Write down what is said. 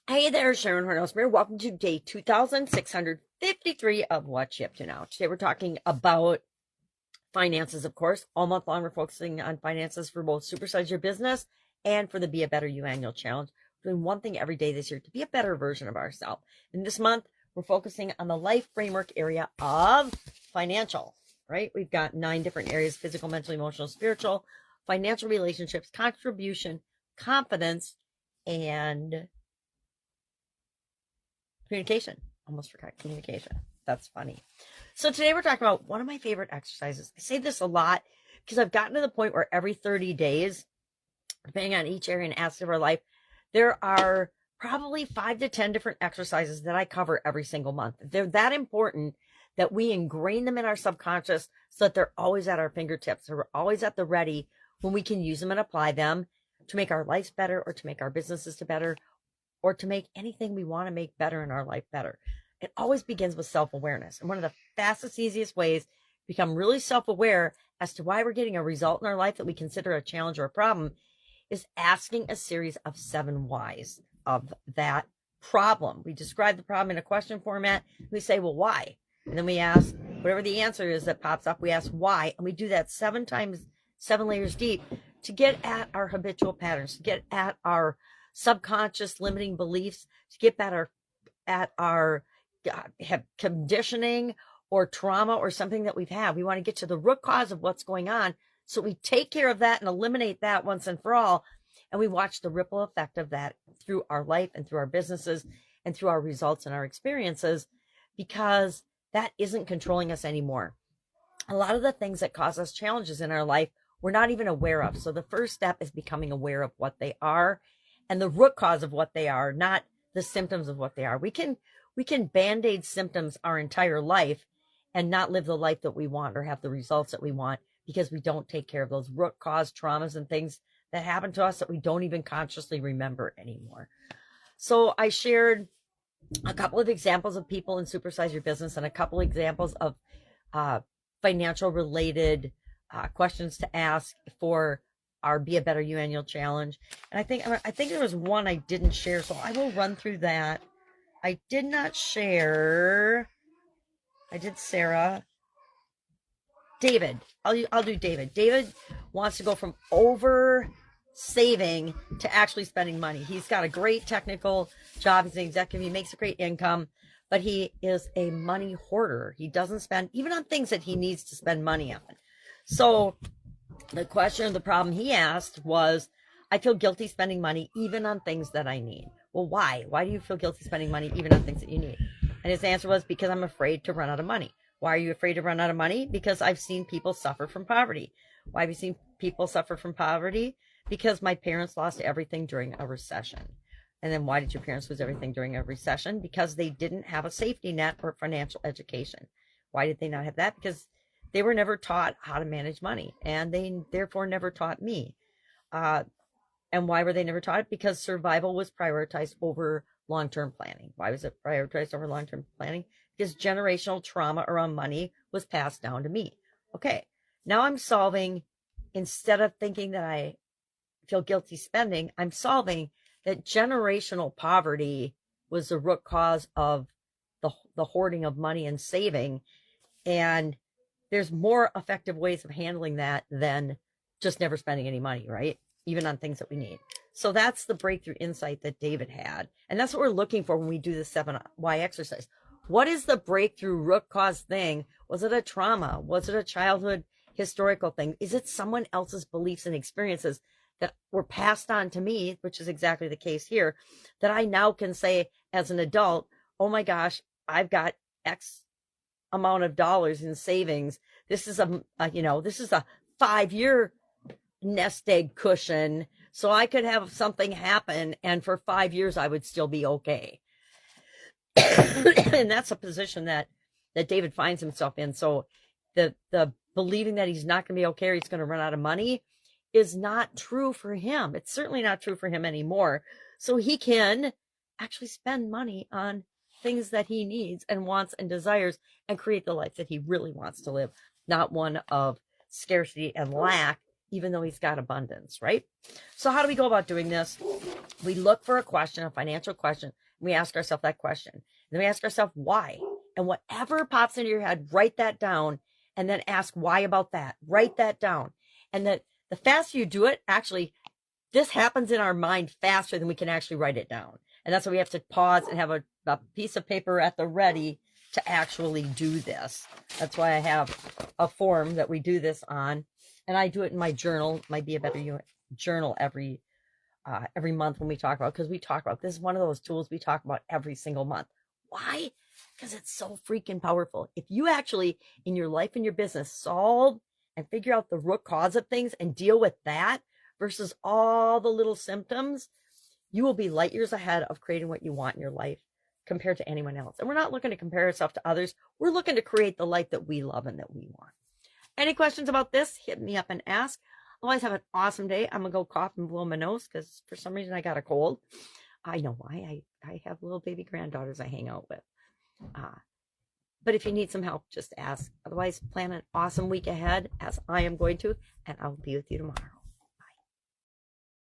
Hey there, Sharon Hornde-Ellstrom. Welcome to day 2653 of What You Up to Now. Today we're talking about finances, of course. All month long, we're focusing on finances for both Supersize Your Business and for the Be a Better You Annual Challenge. We're doing one thing every day this year to be a better version of ourselves. And this month, we're focusing on the life framework area of financial, right? We've got 9 different areas: physical, mental, emotional, spiritual, financial, relationships, contribution, confidence, and communication. Almost forgot communication. That's funny. So today we're talking about one of my favorite exercises. I say this a lot because I've gotten to the point where every 30 days, depending on each area and aspect of our life, there are probably 5 to 10 different exercises that I cover every single month. They're that important that we ingrain them in our subconscious so that they're always at our fingertips. They're always at the ready when we can use them and apply them to make our lives better, or to make our businesses to better, or to make anything we want to make better in our life better. It always begins with self-awareness. And one of the fastest, easiest ways to become really self-aware as to why we're getting a result in our life that we consider a challenge or a problem is asking a series of 7 whys of that problem. We describe the problem in a question format. We say, well, why? And then we ask whatever the answer is that pops up. We ask why. And we do that 7 times, 7 layers deep, to get at our habitual patterns, to get at our subconscious limiting beliefs, to get at our conditioning or trauma or something that we've had. We want to get to the root cause of what's going on, so we take care of that and eliminate that once and for all. And we watch the ripple effect of that through our life and through our businesses and through our results and our experiences, because that isn't controlling us anymore. A lot of the things that cause us challenges in our life, we're not even aware of. So the first step is becoming aware of what they are and the root cause of what they are, not the symptoms of what they are. We can band-aid symptoms our entire life and not live the life that we want or have the results that we want, because we don't take care of those root cause traumas and things that happen to us that we don't even consciously remember anymore. So I shared a couple of examples of people in Supersize Your Business and a couple of examples of financial related questions to ask for our Be a Better You Annual Challenge. And I think there was one I didn't share, so I will run through that. I did not share. I did Sarah. David. I'll do David. David wants to go from over saving to actually spending money. He's got a great technical job. He's an executive. He makes a great income, but he is a money hoarder. He doesn't spend even on things that he needs to spend money on. So the question or the problem he asked was, I feel guilty spending money even on things that I need. Well, why? Why do you feel guilty spending money even on things that you need? And his answer was, because I'm afraid to run out of money. Why are you afraid to run out of money? Because I've seen people suffer from poverty. Why have you seen people suffer from poverty? Because my parents lost everything during a recession. And then why did your parents lose everything during a recession? Because they didn't have a safety net or financial education. Why did they not have that? Because they were never taught how to manage money, and they therefore never taught me. And why were they never taught it? Because survival was prioritized over long-term planning. Why was it prioritized over long-term planning? Because generational trauma around money was passed down to me. Okay, now I'm solving, instead of thinking that I feel guilty spending, I'm solving that generational poverty was the root cause of the hoarding of money and saving. And there's more effective ways of handling that than just never spending any money, right? Even on things that we need. So that's the breakthrough insight that David had. And that's what we're looking for when we do the 7Y exercise. What is the breakthrough root cause thing? Was it a trauma? Was it a childhood historical thing? Is it someone else's beliefs and experiences that were passed on to me, which is exactly the case here, that I now can say as an adult, oh my gosh, I've got X amount of dollars in savings. This is a 5-year nest egg cushion, so I could have something happen, and for 5 years I would still be okay. And that's a position that David finds himself in. So the believing that he's not going to be okay or he's going to run out of money is not true for him. It's certainly not true for him anymore. So he can actually spend money on things that he needs and wants and desires, and create the life that he really wants to live, not one of scarcity and lack even though he's got abundance, right? So how do we go about doing this? We look for a question, a financial question. And we ask ourselves that question. And then we ask ourselves why. And whatever pops into your head, write that down and then ask why about that. Write that down. And the faster you do it, actually, this happens in our mind faster than we can actually write it down. And that's why we have to pause and have a piece of paper at the ready to actually do this. That's why I have a form that we do this on. And I do it in my journal, my Be a Better You journal every month when we talk about, because we talk about, this is one of those tools we talk about every single month. Why? Because it's so freaking powerful. If you actually, in your life and your business, solve and figure out the root cause of things and deal with that versus all the little symptoms, you will be light years ahead of creating what you want in your life compared to anyone else. And we're not looking to compare ourselves to others. We're looking to create the life that we love and that we want. Any questions about this? Hit me up and ask. Otherwise, have an awesome day. I'm going to go cough and blow my nose because for some reason I got a cold. I know why. I have little baby granddaughters I hang out with. But if you need some help, just ask. Otherwise, plan an awesome week ahead, as I am going to, and I'll be with you tomorrow.